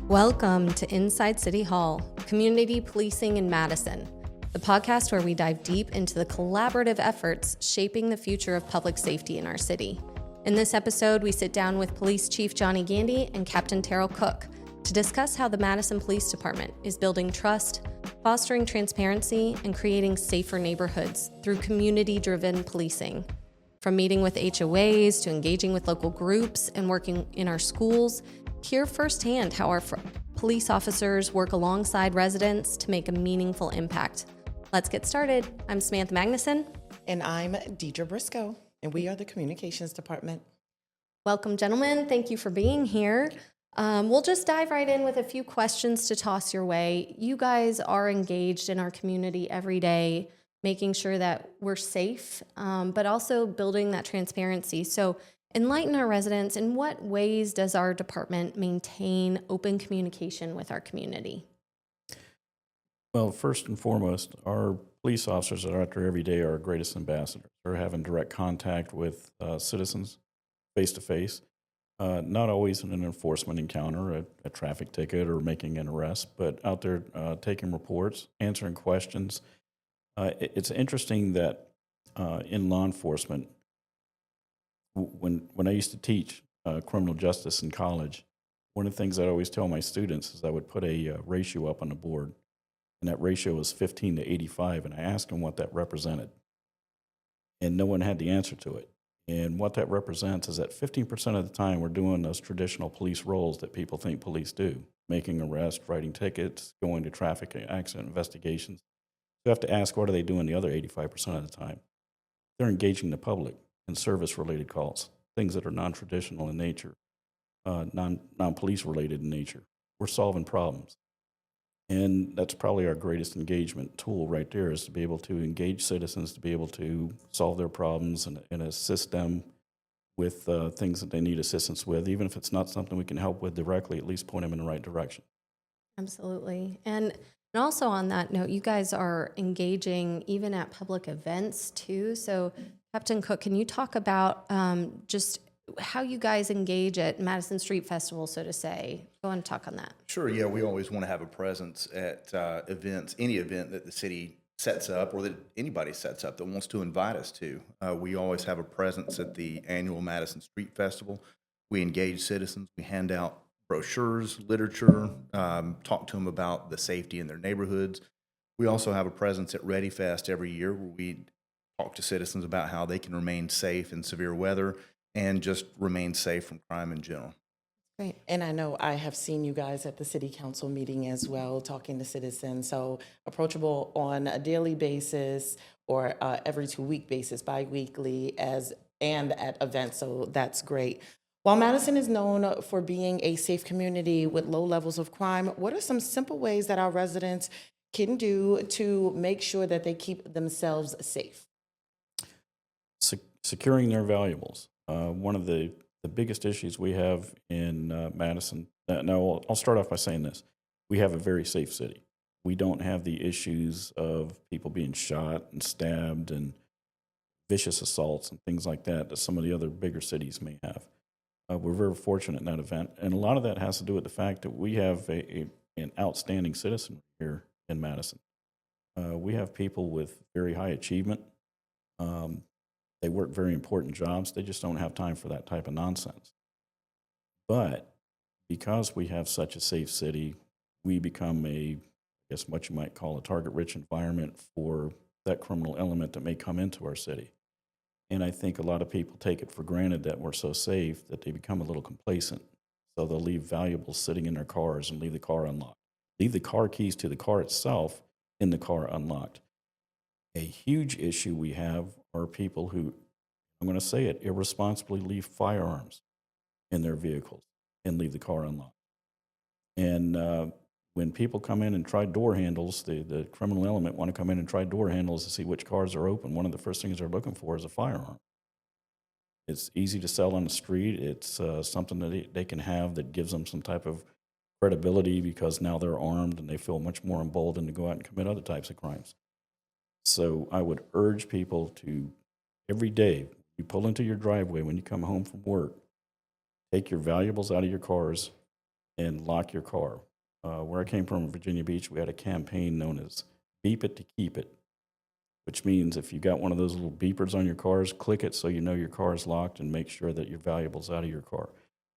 Welcome to Inside City Hall, Community Policing in Madison, the podcast where we dive deep into the collaborative efforts shaping the future of public safety in our city. In this episode, we sit down with Police Chief Johnny Gandy and Captain Terrell Cook to discuss how the Madison Police Department is building trust, fostering transparency, and creating safer neighborhoods through community-driven policing. From meeting with HOAs to engaging with local groups and working in our schools, hear firsthand how our police officers work alongside residents to make a meaningful impact. Let's get started. I'm Samantha Magnuson. And I'm Deidre Briscoe, and we are the Communications Department. Welcome, gentlemen. Thank you for being here. We'll just dive right in with a few questions to toss your way. You guys are engaged in our community every day, making sure that we're safe, but also building that transparency. So enlighten our residents. In what ways does our department maintain open communication with our community? Well, first and foremost, our police officers that are out there every day are our greatest ambassadors. They're having direct contact with citizens face to face, not always in an enforcement encounter, a traffic ticket or making an arrest, but out there taking reports, answering questions. It's interesting that in law enforcement, when I used to teach criminal justice in college, one of the things I always tell my students is I would put a ratio up on the board, and that ratio was 15 to 85, and I asked them what that represented. And no one had the answer to it. And what that represents is that 15% of the time we're doing those traditional police roles that people think police do, making arrests, writing tickets, going to traffic accident investigations. You have to ask, what are they doing the other 85% of the time? They're engaging the public in service-related calls, things that are non-traditional in nature, non-police related in nature. We're solving problems. And that's probably our greatest engagement tool right there, is to be able to engage citizens, to be able to solve their problems and assist them with things that they need assistance with. Even if it's not something we can help with directly, at least point them in the right direction. Absolutely. And also on that note, you guys are engaging even at public events too. So Captain Cook, can you talk about just how you guys engage at Madison Street Festival, so to say? Go and talk on that. Sure, yeah, we always want to have a presence at events, any event that the city sets up or that anybody sets up that wants to invite us to. We always have a presence at the annual Madison Street Festival. We engage citizens, we hand out brochures, literature, talk to them about the safety in their neighborhoods. We also have a presence at Ready Fest every year where we talk to citizens about how they can remain safe in severe weather and just remain safe from crime in general. Great. And I know I have seen you guys at the city council meeting as well, talking to citizens. So approachable on a daily basis or every 2-week basis, bi-weekly, and at events. So that's great. While Madison is known for being a safe community with low levels of crime, what are some simple ways that our residents can do to make sure that they keep themselves safe? Securing their valuables. One of the biggest issues we have in Madison, now I'll start off by saying this. We have a very safe city. We don't have the issues of people being shot and stabbed and vicious assaults and things like that some of the other bigger cities may have. We're very fortunate in that event. And a lot of that has to do with the fact that we have an outstanding citizen here in Madison. We have people with very high achievement. They work very important jobs. They just don't have time for that type of nonsense. But because we have such a safe city, we become I guess what you might call a target-rich environment for that criminal element that may come into our city. And I think a lot of people take it for granted that we're so safe that they become a little complacent. So they'll leave valuables sitting in their cars and leave the car unlocked. Leave the car keys to the car itself in the car unlocked. A huge issue we have are people who, I'm going to say it, irresponsibly leave firearms in their vehicles and leave the car unlocked. And when people come in and try door handles, the criminal element want to come in and try door handles to see which cars are open. One of the first things they're looking for is a firearm. It's easy to sell on the street. It's something that they can have that gives them some type of credibility because now they're armed and they feel much more emboldened to go out and commit other types of crimes. So I would urge people to, every day, you pull into your driveway when you come home from work, take your valuables out of your cars, and lock your car. Where I came from in Virginia Beach, we had a campaign known as Beep It to Keep It, which means if you got one of those little beepers on your cars, click it so you know your car is locked and make sure that your valuables out of your car.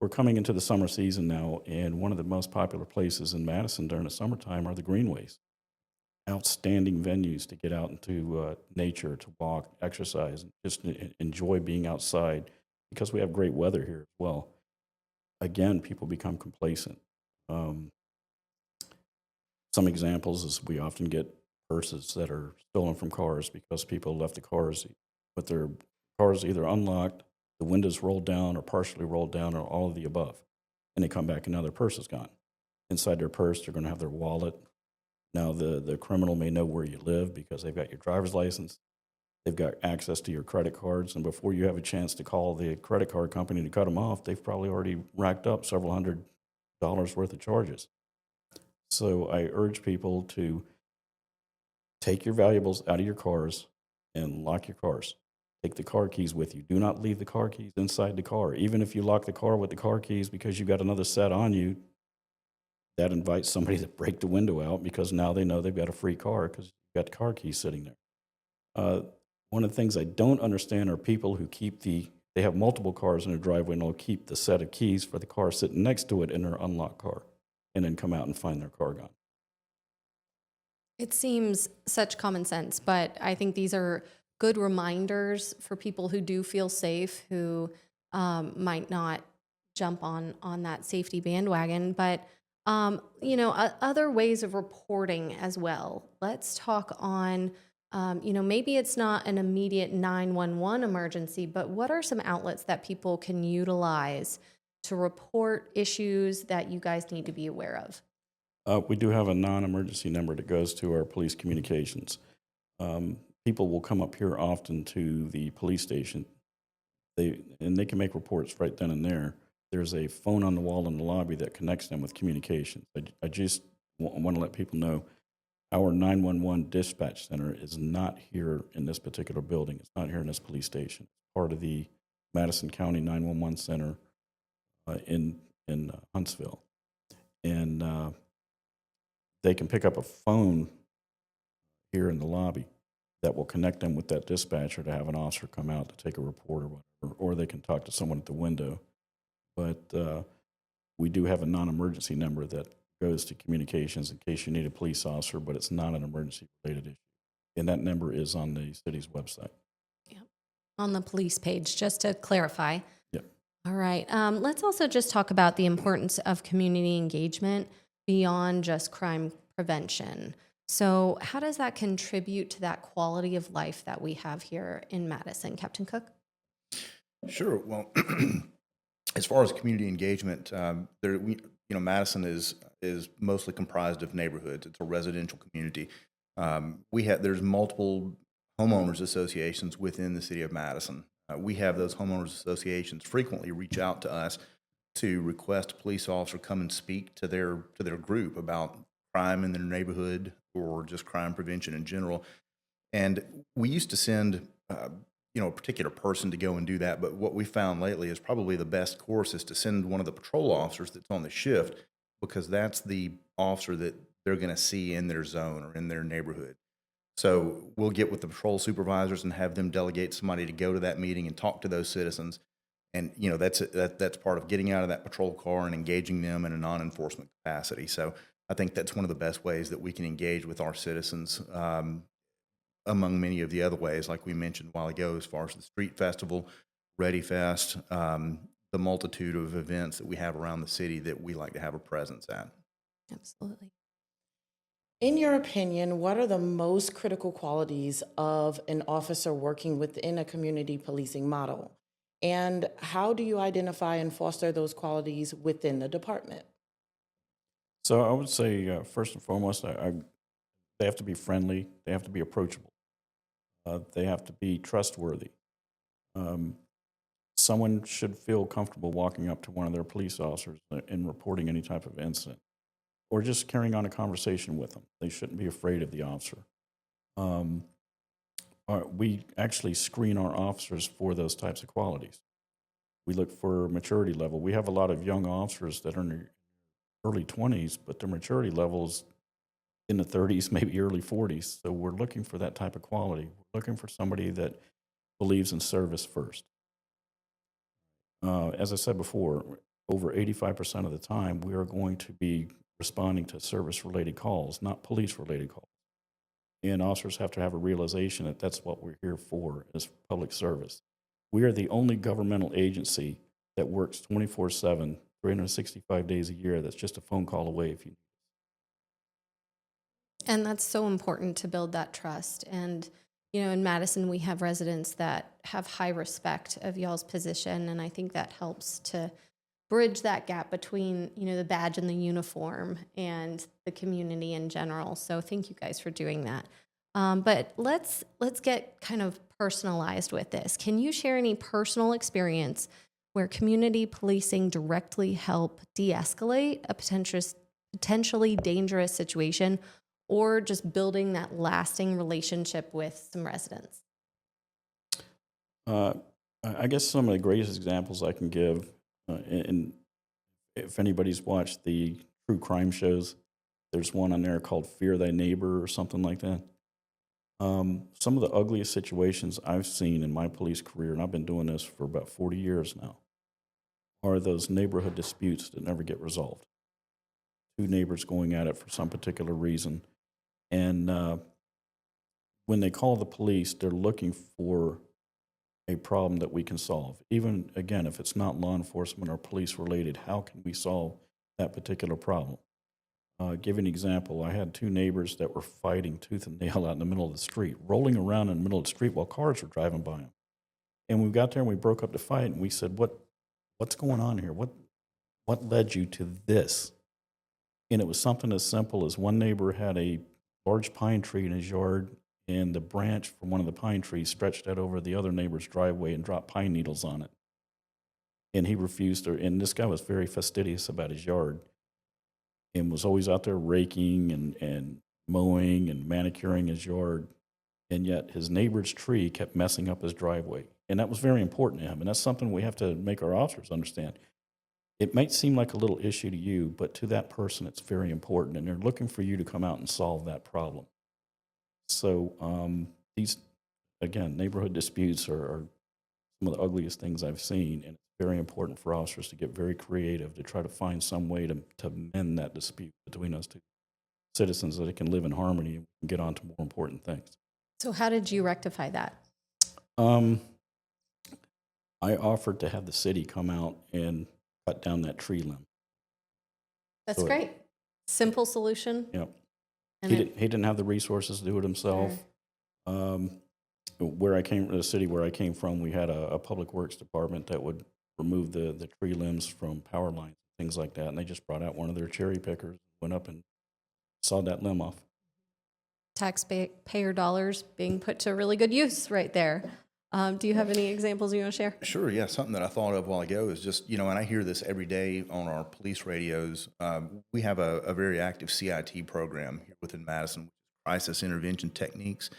We're coming into the summer season now, and one of the most popular places in Madison during the summertime are the greenways. Outstanding venues to get out into nature, to walk, exercise, and just enjoy being outside because we have great weather here as well. Again, people become complacent. Some examples is we often get purses that are stolen from cars because people left the cars with their cars either unlocked, the windows rolled down or partially rolled down, or all of the above. And they come back and now their purse is gone. Inside their purse, they're going to have their wallet. Now the criminal may know where you live because they've got your driver's license. They've got access to your credit cards. And before you have a chance to call the credit card company to cut them off, they've probably already racked up several $100s worth of charges. So I urge people to take your valuables out of your cars and lock your cars. Take the car keys with you. Do not leave the car keys inside the car. Even if you lock the car with the car keys because you've got another set on you, that invites somebody to break the window out because now they know they've got a free car because you've got the car keys sitting there. One of the things I don't understand are people who they have multiple cars in their driveway and they'll keep the set of keys for the car sitting next to it in their unlocked car and then come out and find their car gone. It seems such common sense, but I think these are good reminders for people who do feel safe, who might not jump on that safety bandwagon. But, other ways of reporting as well. Let's talk on, maybe it's not an immediate 911 emergency, but what are some outlets that people can utilize to report issues that you guys need to be aware of? We do have a non-emergency number that goes to our police communications. People will come up here often to the police station, and they can make reports right then and there. There's a phone on the wall in the lobby that connects them with communications. I just want to let people know our 911 dispatch center is not here in this particular building. It's not here in this police station. It's part of the Madison County 911 Center in Huntsville. And they can pick up a phone here in the lobby that will connect them with that dispatcher to have an officer come out to take a report or whatever, or they can talk to someone at the window. But we do have a non-emergency number that goes to communications in case you need a police officer, but it's not an emergency-related issue. And that number is on the city's website. Yeah, on the police page, just to clarify. Yep. All right. Let's also just talk about the importance of community engagement beyond just crime prevention. So how does that contribute to that quality of life that we have here in Madison? Captain Cook? Sure. Well, as far as community engagement, Madison is mostly comprised of neighborhoods. It's a residential community. There's multiple homeowners associations within the city of Madison. We have those homeowners associations frequently reach out to us to request a police officer come and speak to their group about crime in their neighborhood or just crime prevention in general. And we used to send a particular person to go and do that, but what we found lately is probably the best course is to send one of the patrol officers that's on the shift, because that's the officer that they're going to see in their zone or in their neighborhood. So we'll get with the patrol supervisors and have them delegate somebody to go to that meeting and talk to those citizens. And that's part of getting out of that patrol car and engaging them in a non-enforcement capacity. So I think that's one of the best ways that we can engage with our citizens, among many of the other ways, like we mentioned a while ago, as far as the street festival, Ready Fest, the multitude of events that we have around the city that we like to have a presence at. Absolutely. In your opinion, what are the most critical qualities of an officer working within a community policing model? And how do you identify and foster those qualities within the department? So I would say, first and foremost, they have to be friendly. They have to be approachable. They have to be trustworthy. Someone should feel comfortable walking up to one of their police officers and reporting any type of incident, or just carrying on a conversation with them. They shouldn't be afraid of the officer. We actually screen our officers for those types of qualities. We look for maturity level. We have a lot of young officers that are in their early 20s, but their maturity levels in the 30s, maybe early 40s. So we're looking for that type of quality. We're looking for somebody that believes in service first. As I said before, over 85% of the time, we are going to be responding to service-related calls, not police-related calls. And officers have to have a realization that that's what we're here for, is public service. We are the only governmental agency that works 24/7, 365 days a year. That's just a phone call away if you. And that's so important to build that trust. And, you know, in Madison, we have residents that have high respect of y'all's position. And I think that helps to bridge that gap between, you know, the badge and the uniform and the community in general. So thank you guys for doing that. But let's get kind of personalized with this. Can you share any personal experience where community policing directly help de-escalate a potentially dangerous situation, or just building that lasting relationship with some residents? I guess some of the greatest examples I can give, and if anybody's watched the true crime shows, there's one on there called Fear Thy Neighbor or something like that. Some of the ugliest situations I've seen in my police career, and I've been doing this for about 40 years now, are those neighborhood disputes that never get resolved. Two neighbors going at it for some particular reason. And when they call the police, they're looking for a problem that we can solve. Even, again, if it's not law enforcement or police related, how can we solve that particular problem? Give you an example. I had two neighbors that were fighting tooth and nail out in the middle of the street, rolling around in the middle of the street while cars were driving by them. And we got there and we broke up the fight and we said, what's going on here? What led you to this? And it was something as simple as one neighbor had a large pine tree in his yard, and the branch from one of the pine trees stretched out over the other neighbor's driveway and dropped pine needles on it. And he refused to, and this guy was very fastidious about his yard and was always out there raking and mowing and manicuring his yard. And yet his neighbor's tree kept messing up his driveway. And that was very important to him. And that's something we have to make our officers understand. It might seem like a little issue to you, but to that person, it's very important. And they're looking for you to come out and solve that problem. So these, again, neighborhood disputes are some of the ugliest things I've seen. And it's very important for officers to get very creative to try to find some way to mend that dispute between us two citizens, so that it can live in harmony and get on to more important things. So how did you rectify that? I offered to have the city come out and cut down that tree limb. That's great. Simple solution. Yep. He didn't have the resources to do it himself. Sure. The city where I came from, we had a public works department that would remove the tree limbs from power lines, things like that. And they just brought out one of their cherry pickers, went up and sawed that limb off. Taxpayer dollars being put to really good use right there. Do you have any examples you want to share? Sure, yeah. Something that I thought of a while ago is just, and I hear this every day on our police radios. We have a very active CIT program here within Madison, crisis intervention techniques.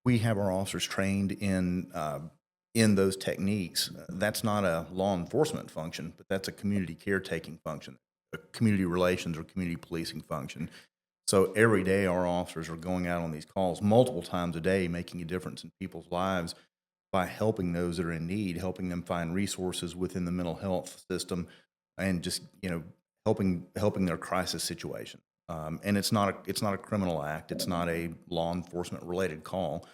We have our officers trained in those techniques. That's not a law enforcement function, but that's a community caretaking function, a community relations or community policing function. So every day our officers are going out on these calls multiple times a day, making a difference in people's lives by helping those that are in need, helping them find resources within the mental health system, and just helping their crisis situation. And it's not a criminal act. It's not a law enforcement related call.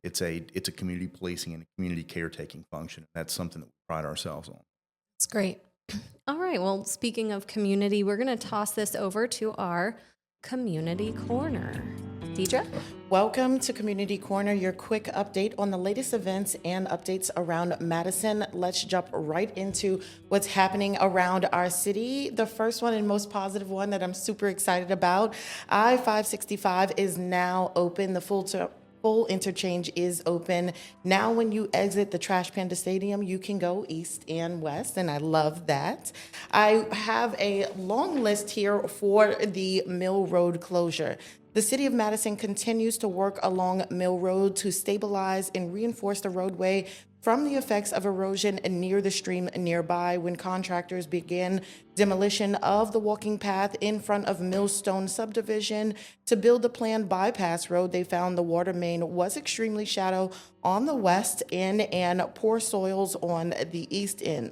It's a community policing and a community caretaking function. That's something that we pride ourselves on. That's great. All right. Well, speaking of community, we're going to toss this over to our Community Corner. Deidre? Welcome to Community Corner, your quick update on the latest events and updates around Madison. Let's jump right into what's happening around our city. The first one and most positive one that I'm super excited about, I-565 is now open. The full interchange is open. Now when you exit the Trash Panda Stadium, you can go east and west, and I love that. I have a long list here for the Mill Road closure. The City of Madison continues to work along Mill Road to stabilize and reinforce the roadway from the effects of erosion near the stream nearby when contractors began demolition of the walking path in front of Millstone subdivision to build the planned bypass road. They found the water main was extremely shallow on the west end and poor soils on the east end.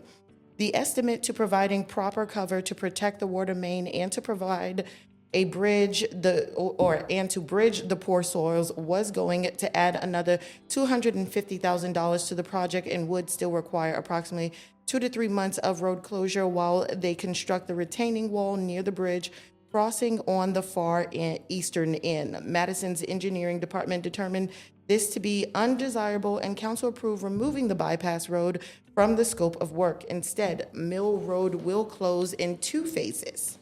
The estimate to providing proper cover to protect the water main and to provide a bridge and to bridge the poor soils was going to add another $250,000 to the project and would still require approximately 2 to 3 months of road closure while they construct the retaining wall near the bridge crossing on the far eastern end. Madison's engineering department determined this to be undesirable and council approved removing the bypass road from the scope of work. Instead, Mill Road will close in 2 phases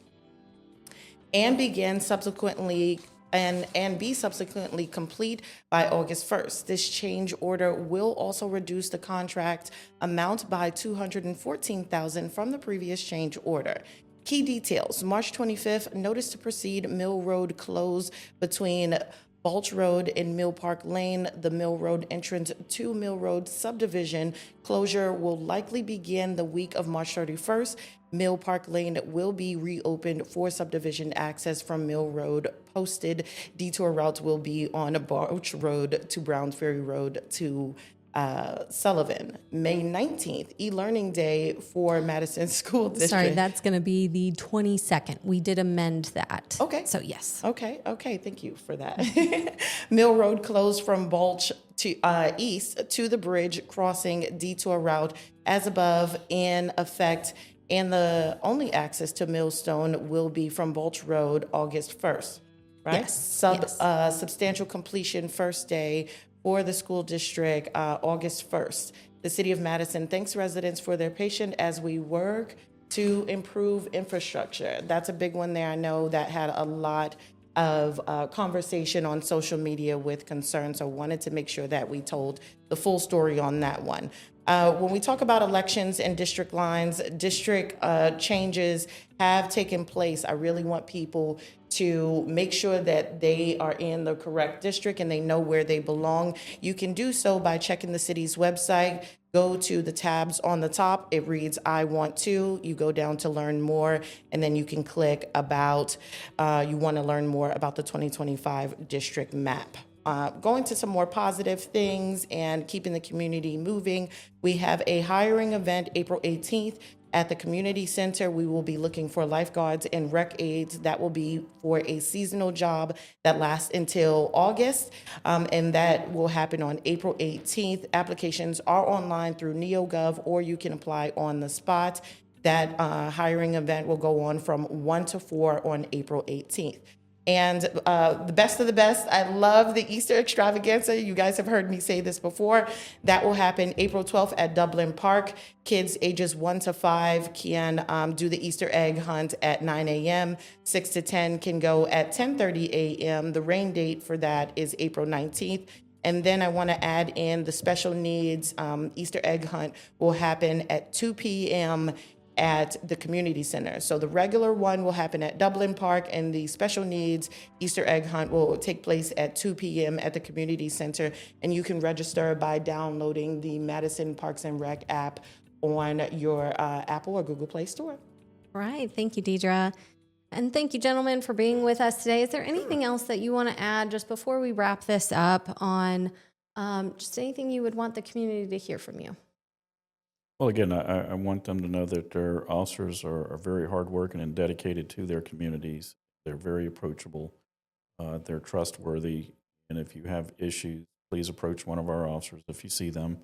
and be subsequently complete by August 1st. This change order will also reduce the contract amount by $214,000 from the previous change order. Key details: March 25th, notice to proceed, Mill Road close between Balch Road and Mill Park Lane. The Mill Road entrance to Mill Road subdivision closure will likely begin the week of March 31st. Mill Park Lane will be reopened for subdivision access from Mill Road. Posted detour routes will be on Balch Road to Browns Ferry Road to Sullivan. May 19th, e-learning day for Madison School District. Sorry, that's going to be the 22nd. We did amend that. Okay. So yes. Okay. Thank you for that. Mill Road closed from Balch to east to the bridge crossing detour route as above in effect, and the only access to Millstone will be from Balch Road August 1st, right? Yes. Substantial completion first day for the school district, August 1st. The City of Madison thanks residents for their patience as we work to improve infrastructure. That's a big one there. I know that had a lot of conversation on social media with concern, so wanted to make sure that we told the full story on that one. When we talk about elections and district lines, district changes have taken place. I really want people to make sure that they are in the correct district and they know where they belong. You can do so by checking the city's website. Go to the tabs on the top. It reads, I want to. You go down to learn more, and then you can click about, you want to learn more about the 2025 district map. Going to some more positive things and keeping the community moving, we have a hiring event April 18th at the community center. We will be looking for lifeguards and rec aides. That will be for a seasonal job that lasts until August, and that will happen on April 18th. Applications are online through NeoGov, or you can apply on the spot. That hiring event will go on from 1 to 4 on April 18th. And the best of the best, I love the Easter extravaganza. You guys have heard me say this before. That will happen April 12th at Dublin Park. Kids ages 1 to 5 can do the Easter egg hunt at 9 a.m. 6 to 10 can go at 10:30 a.m. The rain date for that is April 19th. And then I want to add in the special needs Easter egg hunt will happen at 2 p.m. at the community center. So the regular one will happen at Dublin Park, and the special needs Easter egg hunt will take place at 2 p.m. at the community center. And you can register by downloading the Madison Parks and Rec app on your Apple or Google Play Store. Right. Thank you, Deidre. And thank you, gentlemen, for being with us today. Is there anything else that you want to add just before we wrap this up on just anything you would want the community to hear from you? Well, again, I want them to know that their officers are very hardworking and dedicated to their communities. They're very approachable. They're trustworthy. And if you have issues, please approach one of our officers if you see them.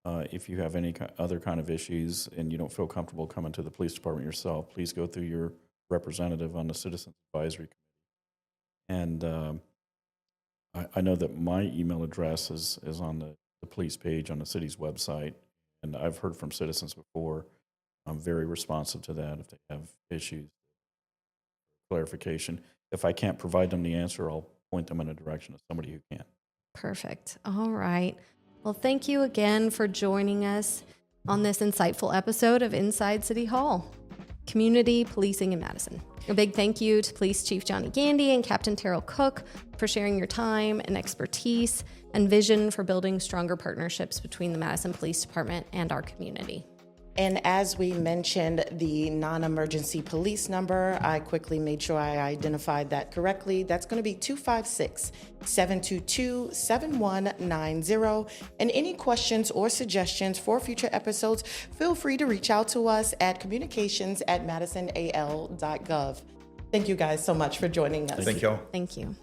If you have any other kind of issues and you don't feel comfortable coming to the police department yourself, please go through your representative on the Citizens Advisory Committee. And I know that my email address is on the police page on the city's website. And I've heard from citizens before. I'm very responsive to that if they have issues, clarification. If I can't provide them the answer, I'll point them in a direction of somebody who can. Perfect. All right. Well, thank you again for joining us on this insightful episode of Inside City Hall, Community Policing in Madison. A big thank you to Police Chief Johnny Gandy and Captain Terrell Cook for sharing your time and expertise and vision for building stronger partnerships between the Madison Police Department and our community. And as we mentioned, the non-emergency police number, I quickly made sure I identified that correctly. That's going to be 256-722-7190. And any questions or suggestions for future episodes, feel free to reach out to us at communications@madisonal.gov. Thank you guys so much for joining us. Thank y'all. Thank you.